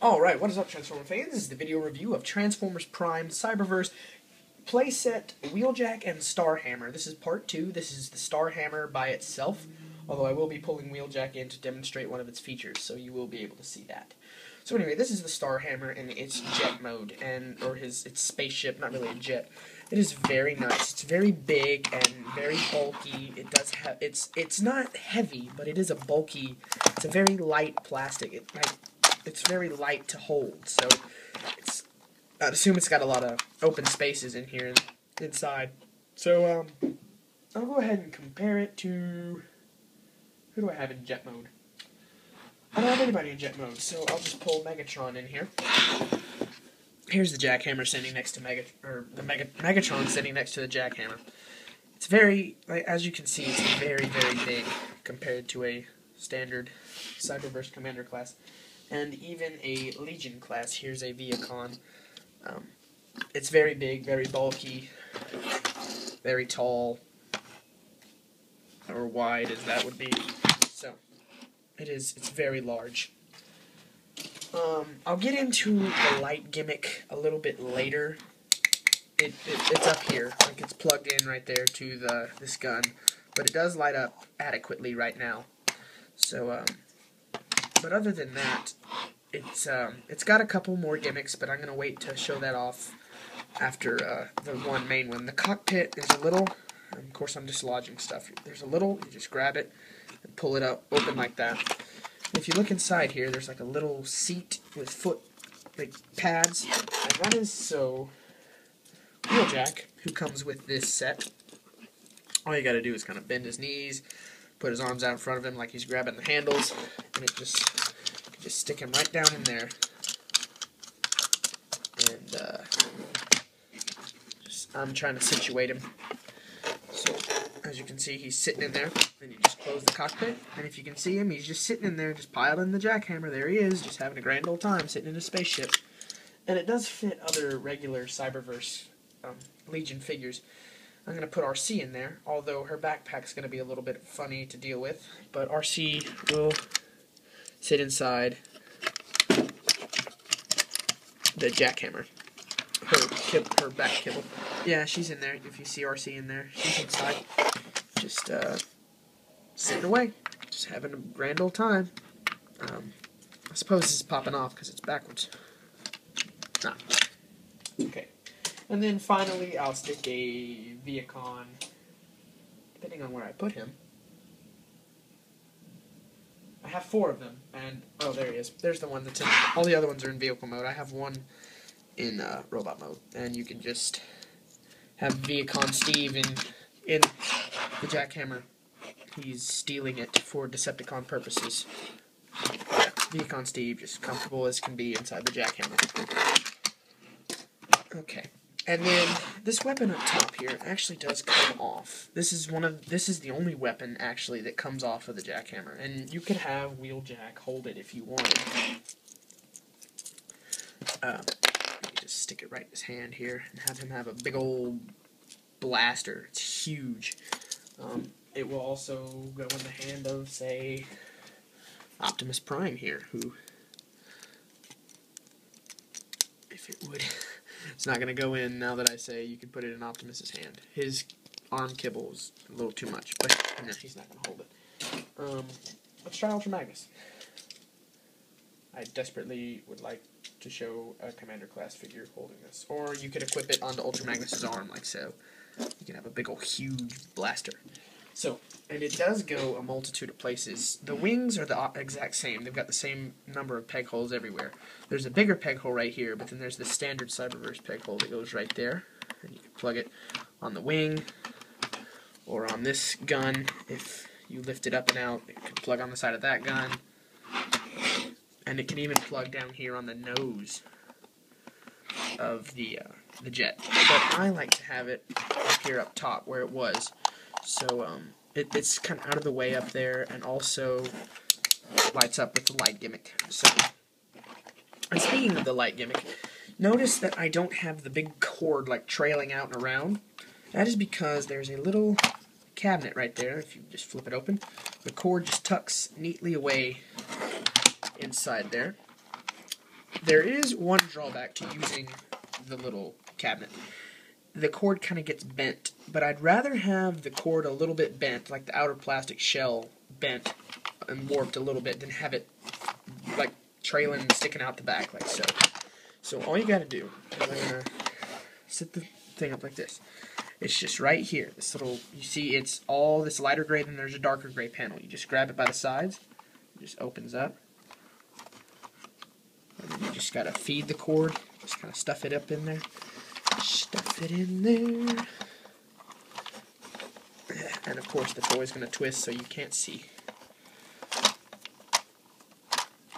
Alright, what is up, Transformer fans? This is the video review of Transformers Prime, Cyberverse, Playset, Wheeljack, and Starhammer. This is part 2. This is the Starhammer by itself, although I will be pulling Wheeljack in to demonstrate one of its features, so you will be able to see that. So anyway, this is the Starhammer in its jet mode, or its spaceship, not really a jet. It is very nice. It's very big and very bulky. It does have, it's not heavy, but it is it's a very light plastic. It's very light to hold, so I'd assume it's got a lot of open spaces in here inside. So I'll go ahead and compare it to, who do I have in jet mode? I don't have anybody in jet mode, so I'll just pull Megatron in here. Here's the jackhammer sitting next to Megatron sitting next to the jackhammer. It's very, as you can see, it's very, very big compared to a standard Cyberverse Commander class. And even a Legion class. Here's a Viacon. It's very big, very bulky, very tall, or wide as that would be. So, it's very large. I'll get into the light gimmick a little bit later. It's up here, like it's plugged in right there to this gun, but it does light up adequately right now. So, but other than that, it's got a couple more gimmicks, but I'm gonna wait to show that off after the one main one. The cockpit is a little, and of course I'm dislodging stuff. There's a little, you just grab it and pull it up, open like that. And if you look inside here, there's like a little seat with foot pads, and that is so Wheeljack, who comes with this set, all you gotta do is kind of bend his knees, put his arms out in front of him like he's grabbing the handles, and it just stick him right down in there. And I'm trying to situate him. So as you can see, he's sitting in there. Then you just close the cockpit, and if you can see him, he's just sitting in there, just piled in the jackhammer. There he is, just having a grand old time sitting in a spaceship. And it does fit other regular Cyberverse Legion figures. I'm going to put RC in there, although her backpack's going to be a little bit funny to deal with. But RC will sit inside the jackhammer. Her back kibble. Yeah, she's in there. If you see RC in there, she's inside. Just sitting away. Just having a grand old time. I suppose this is popping off because it's backwards. Nah. Okay. And then finally, I'll stick a Viacon, depending on where I put him. I have 4 of them, and, oh, there he is. There's the one that's in, all the other ones are in vehicle mode. I have one in robot mode, and you can just have Viacon Steve in the jackhammer. He's stealing it for Decepticon purposes. Yeah, Viacon Steve, just comfortable as can be inside the jackhammer. Okay. And then this weapon up top here actually does come off. This is the only weapon actually that comes off of the jackhammer, and you could have Wheeljack hold it if you wanted. Let me just stick it right in his hand here and have him have a big old blaster. It's huge. It will also go in the hand of, say, Optimus Prime here, who, if it would. It's not going to go in now that I say you can put it in Optimus's hand. His arm kibble is a little too much, but no, he's not going to hold it. Let's try Ultra Magnus. I desperately would like to show a Commander class figure holding this. Or you could equip it onto Ultra Magnus's arm like so. You can have a big old huge blaster. So, and it does go a multitude of places. The wings are the exact same. They've got the same number of peg holes everywhere. There's a bigger peg hole right here, but then there's the standard Cyberverse peg hole that goes right there. And you can plug it on the wing or on this gun. If you lift it up and out, it can plug on the side of that gun. And it can even plug down here on the nose of the jet. But I like to have it up here up top where it was. So it's kind of out of the way up there, and also lights up with the light gimmick. So, and speaking of the light gimmick, notice that I don't have the big cord like trailing out and around. That is because there's a little cabinet right there. If you just flip it open, the cord just tucks neatly away inside there. there is one drawback to using the little cabinet. The cord kind of gets bent, but I'd rather have the cord a little bit bent, like the outer plastic shell bent and warped a little bit, than have it like trailing and sticking out the back like so. So all you gotta do is I'm gonna set the thing up like this. It's just right here. This little, you see it's all this lighter gray, then there's a darker gray panel. You just grab it by the sides, it just opens up. And then you just gotta feed the cord, just kind of stuff it up in there. Stuff it in there. And of course the toy's gonna twist so you can't see.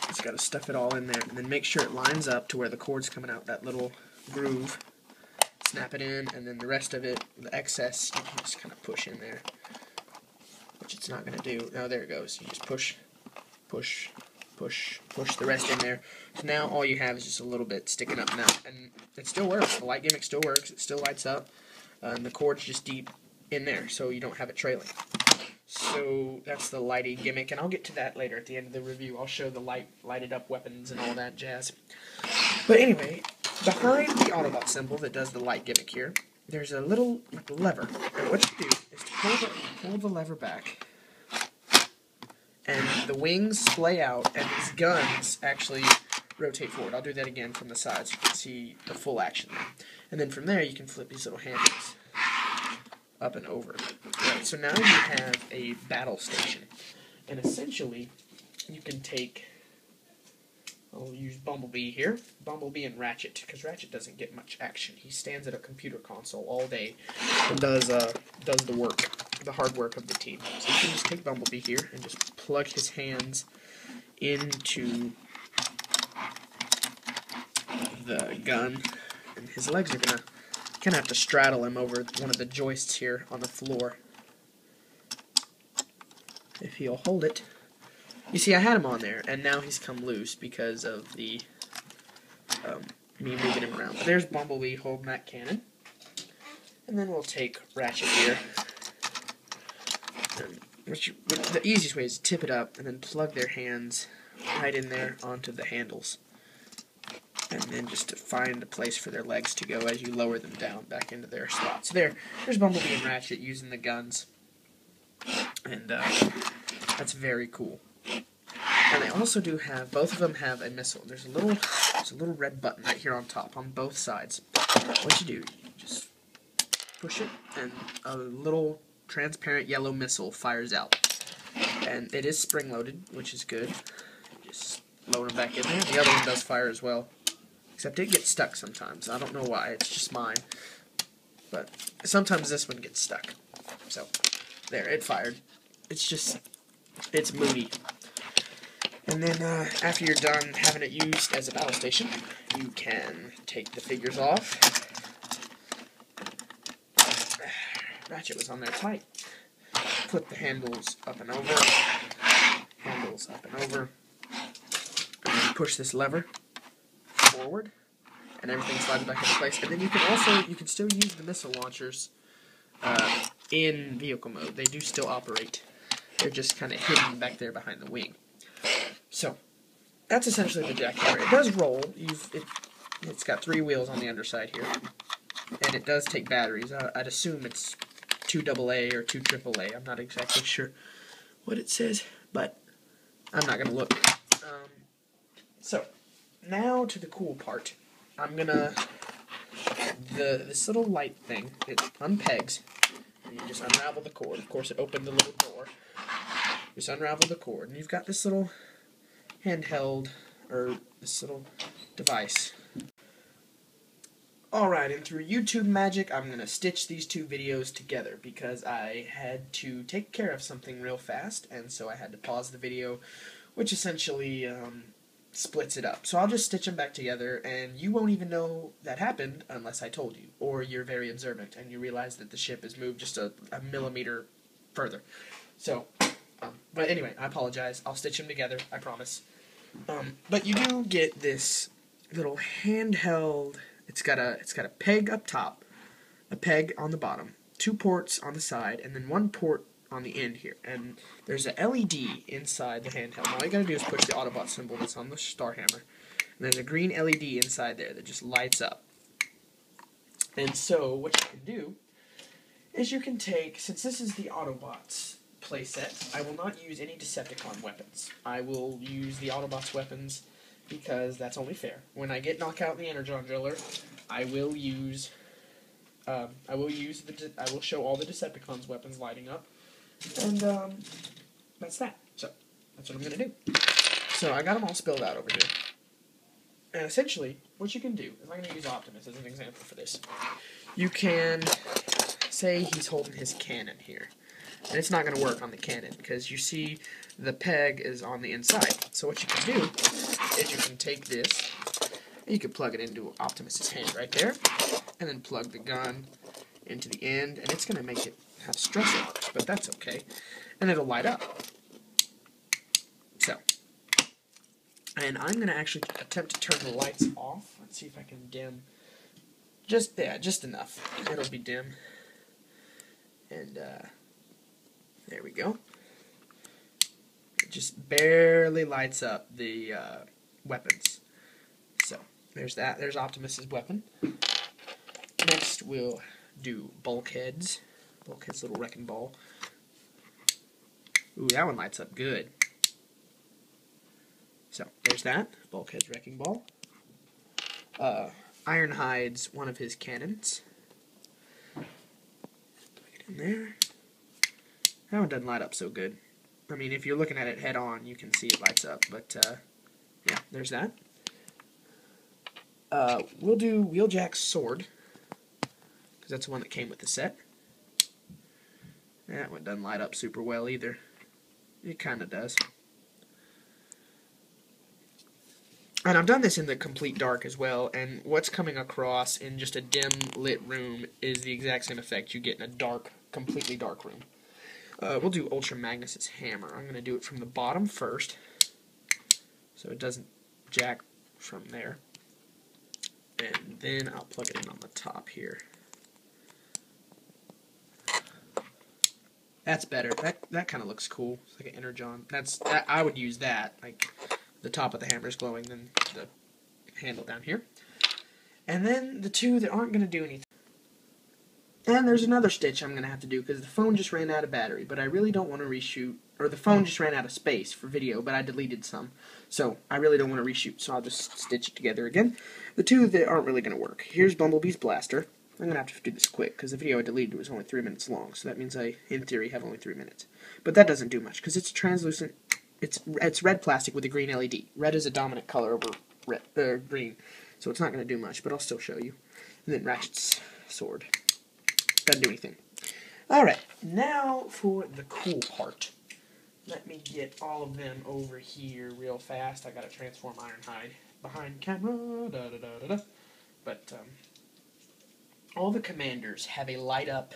Just gotta stuff it all in there, and then make sure it lines up to where the cord's coming out, that little groove. Snap it in, and then the rest of it, the excess, you can just kind of push in there, which it's not going to do. Oh, there it goes. You just push the rest in there. So now all you have is just a little bit sticking up now, and it still works. The light gimmick still works. It still lights up, and the cord's just deep in there, so you don't have it trailing. So that's the lighting gimmick, and I'll get to that later at the end of the review. I'll show the lighted up weapons and all that jazz. But anyway, behind the Autobot symbol that does the light gimmick here, there's a little lever. And what you do is to pull the lever back, and the wings splay out, and these guns actually rotate forward. I'll do that again from the side so you can see the full action there. And then from there you can flip these little handles up and over. Right, so now you have a battle station. And essentially, you can take, I'll use Bumblebee here, Bumblebee and Ratchet, because Ratchet doesn't get much action. He stands at a computer console all day and does the work, the hard work of the team. So you can just take Bumblebee here and just plug his hands into the gun, and his legs are going to kind of have to straddle him over one of the joists here on the floor. If he'll hold it. You see, I had him on there, and now he's come loose because of the me moving him around. But there's Bumblebee holding that cannon. And then we'll take Ratchet here. And the easiest way is to tip it up and then plug their hands right in there onto the handles. And then just to find a place for their legs to go as you lower them down back into their spots. So there's Bumblebee and Ratchet using the guns. And that's very cool. And they also do have, both of them have a missile. There's a little red button right here on top on both sides. What you do, you just push it, and a little transparent yellow missile fires out. And it is spring-loaded, which is good. Just lower them back in there. The other one does fire as well. Except it gets stuck sometimes. I don't know why. It's just mine. But sometimes this one gets stuck. So, there, it fired. It's moody. And then after you're done having it used as a battle station, you can take the figures off. Ratchet was on there tight. Flip the handles up and over. Handles up and over. And then push this lever forward, and everything slides back into place. And then you can still use the missile launchers in vehicle mode. They do still operate. They're just kind of hidden back there behind the wing. So that's essentially the jackhammer. It does roll. It's got 3 wheels on the underside here, and it does take batteries. I'd assume it's 2 AA or 2 AAA. I'm not exactly sure what it says, but I'm not gonna look. So now to the cool part. I'm gonna this little light thing. It unpegs, and you just unravel the cord. Of course, it opened the little door. Just unravel the cord, and you've got this little handheld, or this little device. Alright, and through YouTube magic, I'm going to stitch these 2 videos together because I had to take care of something real fast, and so I had to pause the video, which essentially splits it up. So I'll just stitch them back together, and you won't even know that happened unless I told you, or you're very observant and you realize that the ship has moved just a millimeter further. So, but anyway, I apologize. I'll stitch them together, I promise. But you do get this little handheld. It's got a peg up top, a peg on the bottom, 2 ports on the side, and then 1 port on the end here. And there's a LED inside the handheld. All you gotta do is push the Autobot symbol that's on the Starhammer, There's a green LED inside there that just lights up. And so what you can do is you can take, since this is the Autobots playset, I will not use any Decepticon weapons. I will use the Autobots weapons because that's only fair. When I get Knockout the Energon Driller, I will show all the Decepticons weapons lighting up, and that's that. So that's what I'm gonna do. So I got them all spilled out over here, and essentially what you can do is, I'm gonna use Optimus as an example for this. You can say he's holding his cannon here, and it's not gonna work on the cannon because you see the peg is on the inside. So what you can do is you can take this, and you can plug it into Optimus's hand right there, and then plug the gun into the end, and it's going to make it have stressor, but that's okay, and it'll light up. So, and I'm going to actually attempt to turn the lights off. Let's see if I can dim just enough. It'll be dim, and there we go. It just barely lights up the weapons. So there's that. There's Optimus's weapon. Next we'll do Bulkhead's little wrecking ball. Ooh, that one lights up good. So there's that, Bulkhead's wrecking ball. Ironhide's one of his cannons. Put it in there. That one doesn't light up so good. I mean, if you're looking at it head on, you can see it lights up, but yeah, there's that. We'll do Wheeljack's sword, because that's the one that came with the set. That one doesn't light up super well either. It kind of does. And I've done this in the complete dark as well, and what's coming across in just a dim lit room is the exact same effect you get in a dark, completely dark room. We'll do Ultra Magnus's hammer. I'm going to do it from the bottom first, so it doesn't jack from there. And then I'll plug it in on the top here. That's better. That kind of looks cool. It's like an energon. I would use that. Like the top of the hammer is glowing, then the handle down here. And then the two that aren't going to do anything. And there's another stitch I'm going to have to do because the phone just ran out of battery, but I really don't want to reshoot. Or the phone just ran out of space for video, but I deleted some. So I really don't want to reshoot, so I'll just stitch it together again. The two that aren't really going to work. Here's Bumblebee's blaster. I'm going to have to do this quick because the video I deleted was only 3 minutes long, so that means I, in theory, have only 3 minutes. But that doesn't do much because it's translucent. It's red plastic with a green LED. Red is a dominant color over green, so it's not going to do much, but I'll still show you. And then Ratchet's sword. Doesn't do anything. Alright, now for the cool part. Let me get all of them over here real fast. I gotta transform Ironhide behind camera. But all the commanders have a light up.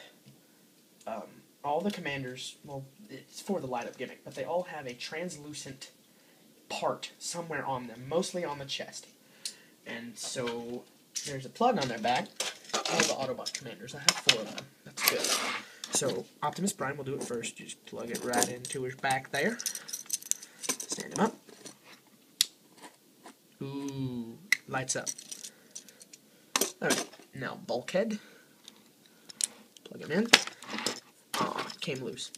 All the commanders, well, it's for the light up gimmick, but they all have a translucent part somewhere on them, mostly on the chest. And so there's a plug on their back. All the Autobot commanders. I have 4 of them. That's good. So Optimus Prime will do it first. Just plug it right into his back there. Stand him up. Ooh, lights up. Alright, now Bulkhead. Plug him in. Aw, it came loose.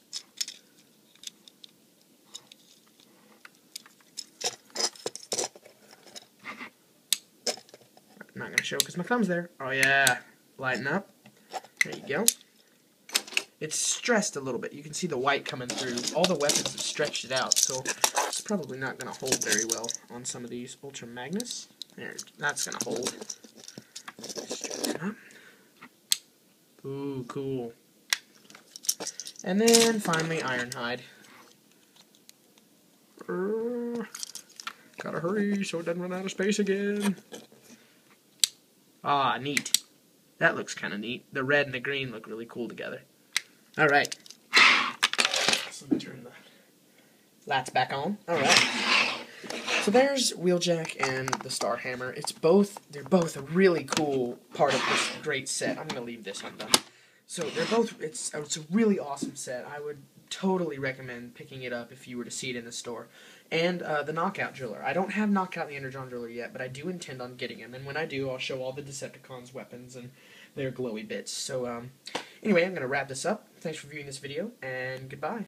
I'm not going to show because my thumb's there. Oh yeah, lighten up. There you go. It's stressed a little bit. You can see the white coming through. All the weapons have stretched it out, so it's probably not going to hold very well on some of these. Ultra Magnus. There, that's going to hold. Straighten up. Ooh, cool. And then finally Ironhide. Gotta hurry so it doesn't run out of space again. Ah, neat. That looks kind of neat. The red and the green look really cool together. Alright. So let me turn the lights back on. Alright. So there's Wheeljack and the Starhammer. They're both a really cool part of this great set. I'm going to leave this undone. So they're both, it's a really awesome set. I would totally recommend picking it up if you were to see it in the store. And the Knockout Driller. I don't have Knockout the Energon Driller yet, but I do intend on getting him. And when I do, I'll show all the Decepticons' weapons and their glowy bits. So, anyway, I'm going to wrap this up. Thanks for viewing this video, and goodbye.